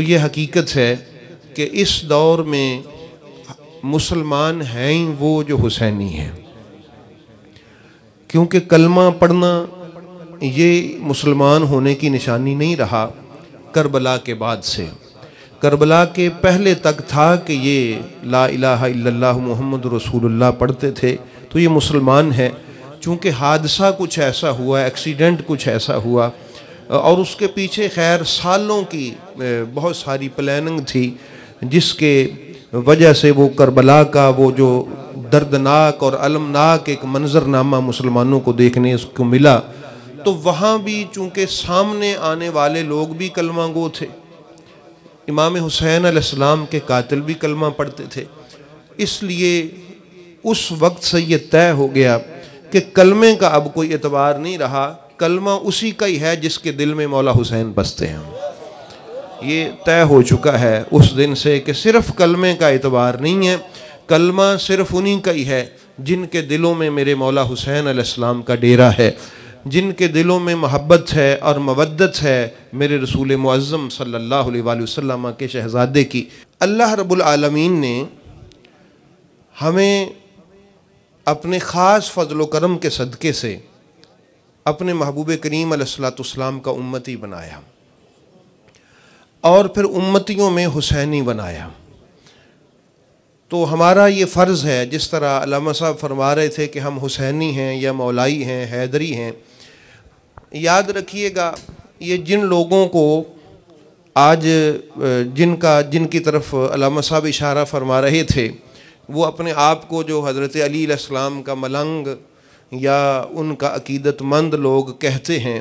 یہ حقیقت ہے کہ اس دور میں مسلمان ہیں ہی وہ جو حسینی ہیں، کیونکہ کلمہ پڑھنا یہ مسلمان ہونے کی نشانی نہیں رہا کربلا کے بعد سے۔ کربلا کے پہلے تک تھا کہ یہ لا الہ الا اللہ محمد رسول اللہ پڑھتے تھے تو یہ مسلمان ہے۔ چونکہ حادثہ کچھ ایسا ہوا، ایکسیڈنٹ کچھ ایسا ہوا، اور اس کے پیچھے خیر سالوں کی بہت ساری پلاننگ تھی، جس کے وجہ سے وہ کربلا کا وہ جو دردناک اور المناک ایک منظرنامہ مسلمانوں کو دیکھنے اس کو ملا، تو وہاں بھی چونکہ سامنے آنے والے لوگ بھی کلمہ گو تھے، امام حسین علیہ السلام کے قاتل بھی کلمہ پڑھتے تھے، اس لیے اس وقت سے یہ طے ہو گیا کہ کلمے کا اب کوئی اعتبار نہیں رہا، کلمہ اسی کا ہی ہے جس کے دل میں مولا حسین بستے ہیں۔ یہ طے ہو چکا ہے اس دن سے کہ صرف کلمے کا اعتبار نہیں ہے، کلمہ صرف انہی کا ہی ہے جن کے دلوں میں میرے مولا حسین علیہ السلام کا ڈیرا ہے، جن کے دلوں میں محبت ہے اور مودت ہے میرے رسول معظم صلی اللہ علیہ وآلہ وسلم کے شہزادے کی۔ اللہ رب العالمین نے ہمیں اپنے خاص فضل و کرم کے صدقے سے اپنے محبوب کریم علیہ السلام کا امتی بنایا، اور پھر امتیوں میں حسینی بنایا۔ تو ہمارا یہ فرض ہے، جس طرح علامہ صاحب فرما رہے تھے کہ ہم حسینی ہیں یا مولائی ہیں، حیدری ہیں، یاد رکھیے گا یہ جن لوگوں کو آج جن کی طرف علامہ صاحب اشارہ فرما رہے تھے، وہ اپنے آپ کو جو حضرت علی علیہ السلام کا ملنگ یا ان کا عقیدت مند لوگ کہتے ہیں،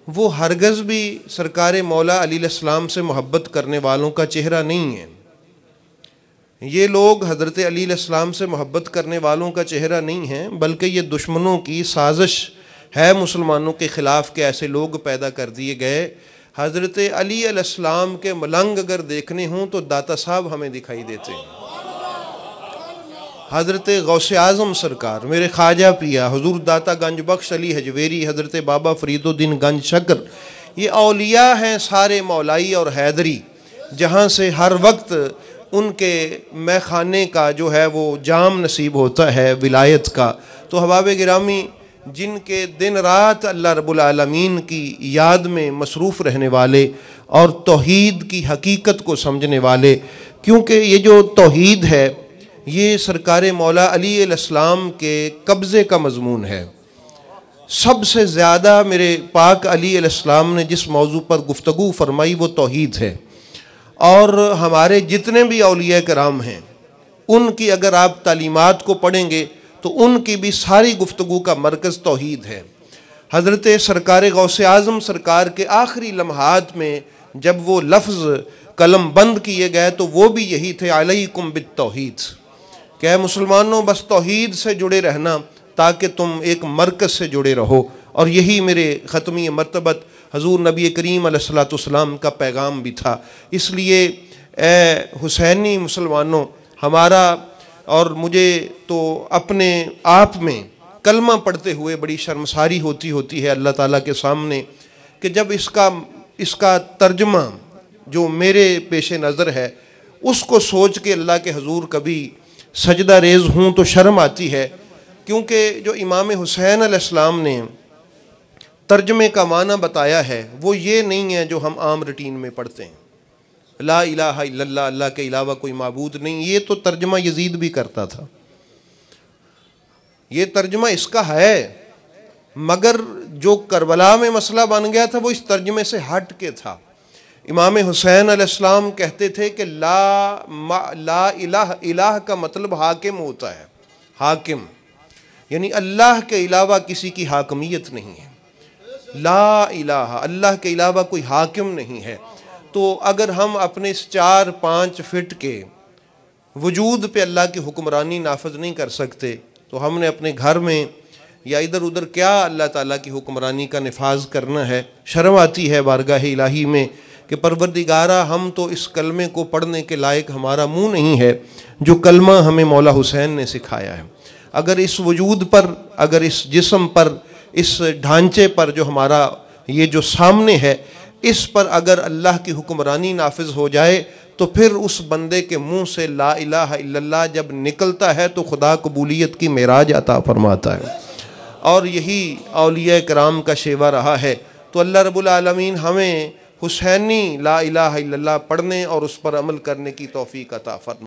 وہ ہرگز بھی سرکار مولا علی علیہ السلام سے محبت کرنے والوں کا چہرہ نہیں ہے۔ یہ لوگ حضرت علی علیہ السلام سے محبت کرنے والوں کا چہرہ نہیں ہیں، بلکہ یہ دشمنوں کی سازش ہے مسلمانوں کے خلاف کہ ایسے لوگ پیدا کر دیے گئے۔ حضرت علی علیہ السلام کے ملنگ اگر دیکھنے ہوں تو داتا صاحب ہمیں دکھائی دیتے ہیں، حضرت غوث اعظم سرکار، میرے خواجہ پیا حضور داتا گنج بخش علی حجویری، حضرت بابا فرید الدین گنج شکر، یہ اولیاء ہیں سارے مولائی اور حیدری، جہاں سے ہر وقت ان کے مے خانے کا جو ہے وہ جام نصیب ہوتا ہے ولایت کا۔ تو احباب گرامی، جن کے دن رات اللہ رب العالمین کی یاد میں مصروف رہنے والے اور توحید کی حقیقت کو سمجھنے والے، کیونکہ یہ جو توحید ہے یہ سرکار مولا علی علیہ السلام کے قبضے کا مضمون ہے۔ سب سے زیادہ میرے پاک علی علیہ السلام نے جس موضوع پر گفتگو فرمائی وہ توحید ہے، اور ہمارے جتنے بھی اولیاء کرام ہیں ان کی اگر آپ تعلیمات کو پڑھیں گے تو ان کی بھی ساری گفتگو کا مرکز توحید ہے۔ حضرت سرکار غوث اعظم سرکار کے آخری لمحات میں جب وہ لفظ قلم بند کیے گئے تو وہ بھی یہی تھے، علیکم بالتوحید، کہ اے مسلمانوں بس توحید سے جڑے رہنا تاکہ تم ایک مرکز سے جڑے رہو، اور یہی میرے ختمی مرتبت حضور نبی کریم علیہ السلام کا پیغام بھی تھا۔ اس لیے اے حسینی مسلمانوں، ہمارا اور مجھے تو اپنے آپ میں کلمہ پڑھتے ہوئے بڑی شرمساری ہوتی ہے اللہ تعالیٰ کے سامنے، کہ جب اس کا ترجمہ جو میرے پیش نظر ہے اس کو سوچ کے اللہ کے حضور کبھی سجدہ ریز ہوں تو شرم آتی ہے، کیونکہ جو امام حسین علیہ السلام نے ترجمے کا معنی بتایا ہے وہ یہ نہیں ہے جو ہم عام روٹین میں پڑھتے ہیں، لا الہ الا اللہ، اللہ کے علاوہ کوئی معبود نہیں، یہ تو ترجمہ یزید بھی کرتا تھا، یہ ترجمہ اس کا ہے، مگر جو کربلا میں مسئلہ بن گیا تھا وہ اس ترجمے سے ہٹ کے تھا۔ امام حسین علیہ السلام کہتے تھے کہ لا الہ کا مطلب حاکم ہوتا ہے، حاکم یعنی اللہ کے علاوہ کسی کی حاکمیت نہیں ہے، لا الہ، اللہ کے علاوہ کوئی حاکم نہیں ہے۔ تو اگر ہم اپنے اس 4-5 فٹ کے وجود پہ اللہ کی حکمرانی نافذ نہیں کر سکتے تو ہم نے اپنے گھر میں یا ادھر ادھر کیا اللہ تعالیٰ کی حکمرانی کا نفاذ کرنا ہے۔ شرم آتی ہے بارگاہ الہی میں کہ پروردگارہ ہم تو اس کلمے کو پڑھنے کے لائق ہمارا منہ نہیں ہے جو کلمہ ہمیں مولا حسین نے سکھایا ہے۔ اگر اس وجود پر، اگر اس جسم پر، اس ڈھانچے پر جو ہمارا یہ جو سامنے ہے، اس پر اگر اللہ کی حکمرانی نافذ ہو جائے تو پھر اس بندے کے منہ سے لا الہ الا اللہ جب نکلتا ہے تو خدا قبولیت کی معراج عطا فرماتا ہے، اور یہی اولیاء کرام کا شیوا رہا ہے۔ تو اللہ رب العالمین ہمیں حسینی لا الہ الا اللہ پڑھنے اور اس پر عمل کرنے کی توفیق عطا فرمائے۔